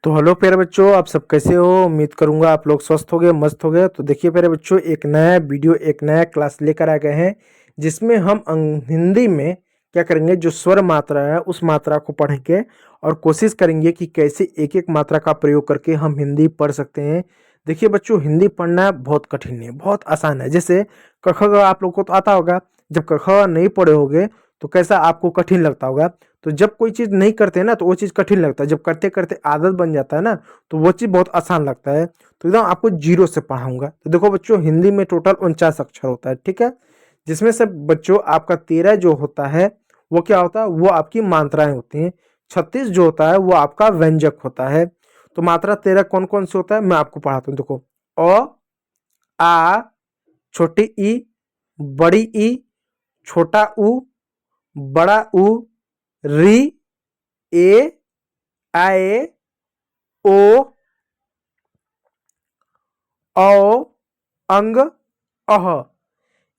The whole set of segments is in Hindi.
तो हेलो प्यारे बच्चों, आप सब कैसे हो। उम्मीद करूंगा आप लोग स्वस्थ हो गए, मस्त हो गए। तो देखिए प्यारे बच्चों, एक नया वीडियो, एक नया क्लास लेकर आ गए हैं जिसमें हम हिंदी में क्या करेंगे, जो स्वर मात्रा है उस मात्रा को पढ़ेंगे और कोशिश करेंगे कि कैसे एक एक मात्रा का प्रयोग करके हम हिंदी पढ़ सकते हैं। देखिए बच्चों, हिंदी पढ़ना बहुत कठिन है, बहुत आसान है। जैसे क ख ग आप लोग को तो आता होगा, जब क ख नहीं पढ़े होगे तो कैसा आपको कठिन लगता होगा। तो जब कोई चीज़ नहीं करते हैं ना तो वो चीज़ कठिन लगता है, जब करते करते आदत बन जाता है ना तो वो चीज़ बहुत आसान लगता है। तो एकदम आपको जीरो से पढ़ाऊंगा। तो देखो बच्चों, हिंदी में टोटल 49 अक्षर होता है, ठीक है। जिसमें से बच्चों आपका 13 जो होता है वो क्या होता है, वो आपकी मात्राएं होती हैं। 36 जो होता है वो आपका व्यंजक होता है। तो मात्रा 13 कौन कौन से होता है मैं आपको पढ़ाता हूँ। देखो, अ, आ, छोटी ई, बड़ी ई, छोटा ऊ, बड़ा ऊ, री, ए, आए, ओ, औ, अंग, अह।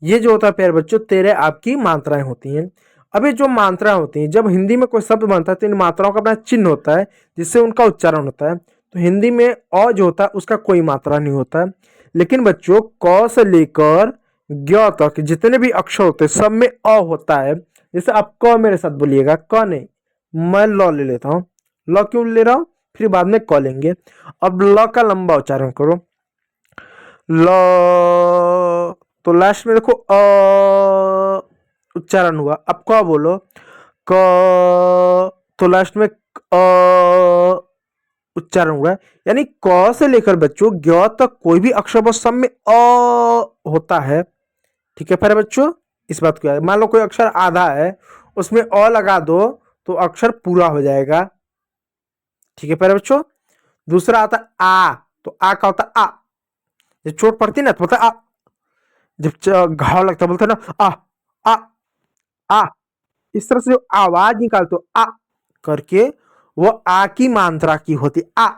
ये जो होता है प्यारे बच्चों 13 आपकी मात्राएं होती हैं। अब ये जो मात्राएं होती हैं, जब हिंदी में कोई शब्द बनता है तो इन मात्राओं का अपना चिन्ह होता है जिससे उनका उच्चारण होता है। तो हिंदी में अ जो होता है उसका कोई मात्रा नहीं होता है। लेकिन बच्चों, क से लेकर ज्ञ तक जितने भी अक्षर होते हैं सब में अ होता है। जैसे आप क मेरे साथ बोलिएगा, क नहीं, मैं ल ले लेता हूँ। ल क्यों ले रहा हूँ, फिर बाद में क लेंगे। अब ल का लंबा उच्चारण करो, ल। तो लास्ट में देखो उच्चारण हुआ। अब क बोलो, क। तो लास्ट में उच्चारण हुआ। यानी क से लेकर बच्चों ज्ञ तक कोई भी अक्षर बस सब में होता है, ठीक है। फिर बच्चों इस बात को याद, मान लो कोई अक्षर आधा है उसमें लगा दो तो अक्षर पूरा हो जाएगा, ठीक है। फिर बच्चों दूसरा आता है आ। तो आ का होता है आ, जब चोट पड़ती है ना तो बोलता है आ, जब घाव लगता है बोलते हैं ना आ, आ, आ। इस तरह से जो आवाज निकालते हो आ करके, वो आ की मात्रा की होती आ।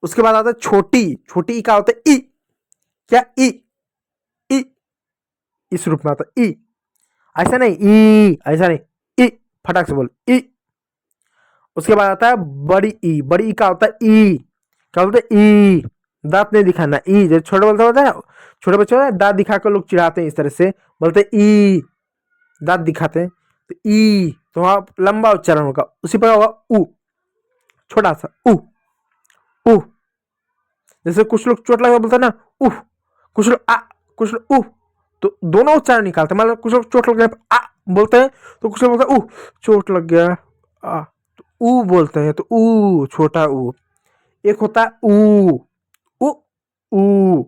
उसके बाद आता है छोटी। छोटी ई का होता है ई। क्या ई, ई, इस रूप में आता है ई। ऐसा नहीं ई, ऐसा नहीं ई, फटाक से बोल ई। उसके बाद आता है बड़ी ई। बड़ी ई का होता है ई। क्या बोलते हैं ई, दांत नहीं दिखाना ई। जब छोटे बोलते होता है, छोटे बच्चे दांत दिखाकर लोग चिढ़ाते हैं, इस तरह से बोलते हैं ई, दांत दिखाते हैं। तो ई तो वहां लंबा उच्चारण होगा। उसी पर होगा उ, छोटा सा उ, उ। जैसे कुछ लोग चोट लगा बोलते हैं ना उह, कुछ लोग आ, कुछ लोग उह। तो दोनों उच्चारण निकालते हैं। मतलब कुछ लोग चोट लग गया आ बोलते हैं, तो कुछ लोग बोलते हैं चोट लग गया आ, तो ऊ बोलते हैं। तो ऊ, छोटा ऊ। एक होता है ऊ, उ, ऊ।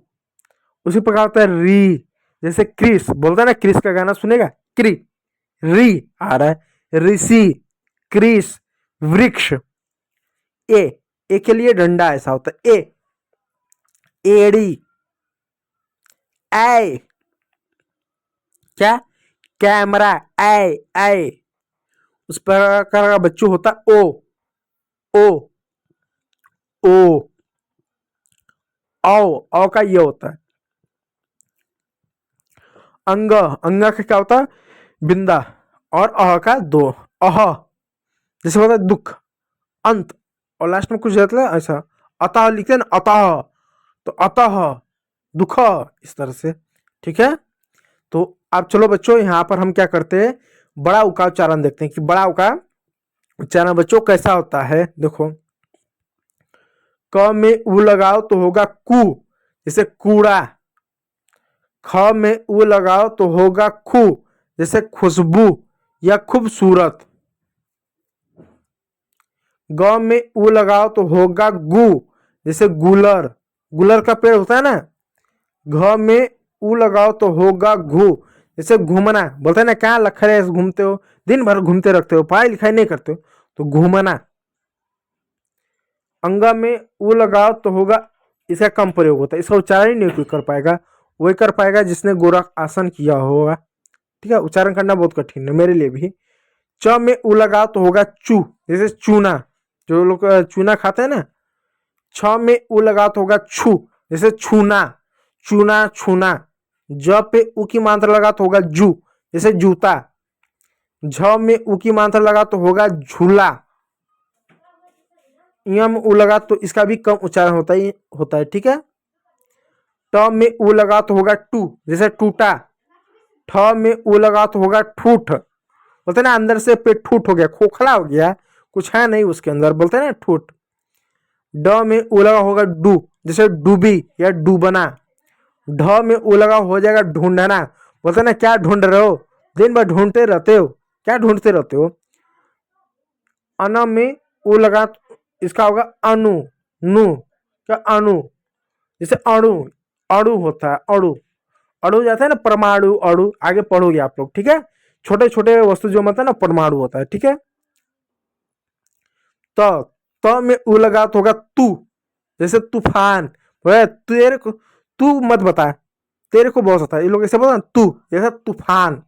उसी प्रकार होता है री। जैसे क्रिस बोलता है ना, क्रिस का गाना सुनेगा, क्री, री आ रहा है, ऋषि, क्रिस, वृक्ष। ए, ए के लिए डंडा ऐसा होता है ए, एड़ी, ऐ, क्या, कैमरा, ऐ, ऐ। उस प्रकार का बच्चों होता ओ, ओ, ओ, औ का ये होता है अंग। अंग का क्या होता है बिंदा, और अह का दो, अह। जैसे होता है दुख, अंत, और लास्ट में कुछ रहता है ऐसा, अतः लिखते हैं ना अतः, तो अतः दुख, इस तरह से, ठीक है। तो अब चलो बच्चों, यहाँ पर हम क्या करते हैं, बड़ा उ का उच्चारण देखते हैं कि बड़ा उ का उच्चारण बच्चों कैसा होता है। देखो, क में उ लगाओ तो होगा कु, जैसे कूड़ा। ख में उ लगाओ तो होगा खु, जैसे खुशबू या खूबसूरत। ग में उ लगाओ तो होगा गु, जैसे गूलर। गूलर का पेड़ होता है ना। घ में उ लगाओ तो होगा घू, जैसे घूमना। बोलते हैं ना, क्या लखरे घूमते हो, दिन भर घूमते रखते हो, पढ़ाई लिखाई नहीं करते हो, तो घूमना। अंग में उ लगाओ तो होगा, इसका कम प्रयोग होता है, इसका उच्चारण ही नहीं कोई कर पाएगा। वही कर पाएगा जिसने गोरख आसन किया होगा, ठीक है। उच्चारण करना बहुत कठिन है मेरे लिए भी। च में उ लगाओ तो होगा चू, जैसे चूना, जो लोग चूना खाते हैं ना। छ में उ लगाओ तो होगा छू, जैसे छूना, चूना, छूना। ज पे उ की मात्रा लगा तो होगा जू, जैसे जूता। झ में उ की मात्रा लगा तो होगा झूला। यम उ लगा तो इसका भी कम उच्चारण होता है। ठीक है, ट में उ लगा तो होगा टू, जैसे टूटा। ठ में उ लगा तो होगा ठूठ, बोलते ना अंदर से पेट ठूठ हो गया, खोखला हो गया, कुछ है नहीं उसके अंदर, बोलते हैं ना ठूठ। ड में उ लगा होगा डू, जैसे डूबी या डूबना। ढ में उ लगा हो जाएगा ढूंढना, बोलते ना क्या ढूंढ रहे हो, दिन भर ढूंढते रहते हो, क्या ढूंढते रहते हो। अन में उ लगा इसका होगा अनु, नु, क्या अणु, जैसे अणु, अणु होता है, अणु, अणु जाता है ना, परमाणु, अणु, आगे पढ़ोगे आप लोग। ठीक है, छोटे छोटे वस्तु जो मतलब ना परमाणु होता है। ठीक है, त में उ लगा तो होगा तू, जैसे तूफान। तेरे को तू मत बता, तेरे को बहुत होता है, ये लोग ऐसे बोलते हैं तू, जैसे तूफान।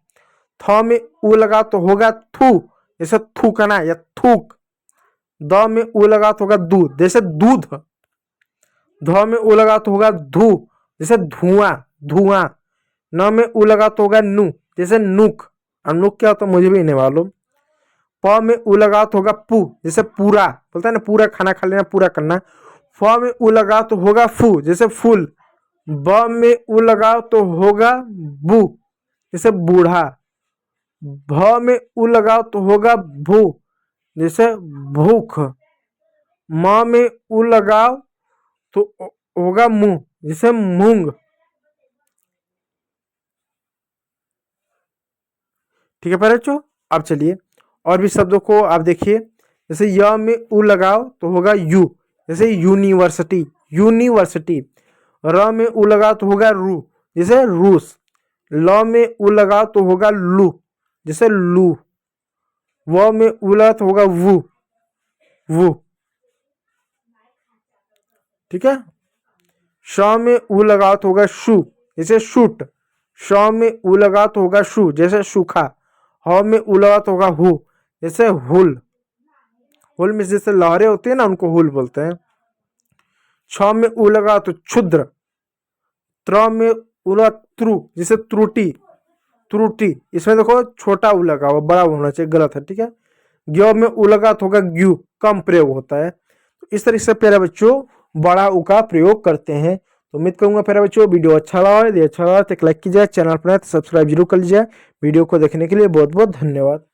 थ में उ लगा तो होगा थू, जैसे थूकना या थूक। द में उ लगा तो होगा दूध, जैसे दूध। ध में उ लगा तो होगा धू, जैसे धुआं, धुआं। न में उ लगा तो होगा नु, जैसे नुक। अब नुक क्या होता है मुझे भी नहीं मालूम। प में उ लगा तो होगा पू, जैसे पूरा, बोलता है ना पूरा खाना खा लेना, पूरा करना। फ में उ लगा तो होगा फू, जैसे फूल। ब में उ लगा तो होगा बू, जैसे बूढ़ा। भ में उ लगा तो होगा भू, जैसे भूख। म में उ लगाओ तो होगा मुंह, जैसे मूंग। ठीक है पर बच्चों, अब चलिए और भी शब्दों को आप देखिए। जैसे य में उ लगाओ तो होगा यू, जैसे यूनिवर्सिटी, यूनिवर्सिटी। र में उ लगाओ तो होगा रू, जैसे रूस। ल में उ लगाओ तो होगा लू, जैसे लू। व में उ लगा तो होगा वू, वू। ठीक है, श में उ लगाओ तो होगा शू, जैसे शूट। श में उ लगा तो होगा शू, जैसे सूखा। ह में उ लगा तो होगा हु, जैसे हुल। हुल में जैसे लहरें होती है ना, उनको हुल बोलते हैं। छ में उ लगा तो क्षुद्र। त्र में उ लगात्रु, जैसे त्रुटि, त्रुटि। इसमें देखो छोटा उ लगा हुआ, बड़ा होना चाहिए, गलत है। ठीक है, ग्यो में उ लगा तो होगा ग्यू, कम प्रयोग होता है। तो इस तरह से प्यारे बच्चों बड़ा उ का प्रयोग करते हैं। तो उम्मीद करूंगा प्यारे बच्चों वीडियो अच्छा लगा, यदि अच्छा लगा तो एक लाइक कीजिए, चैनल पर सब्सक्राइब जरूर कर लीजिए। वीडियो को देखने के लिए बहुत बहुत धन्यवाद।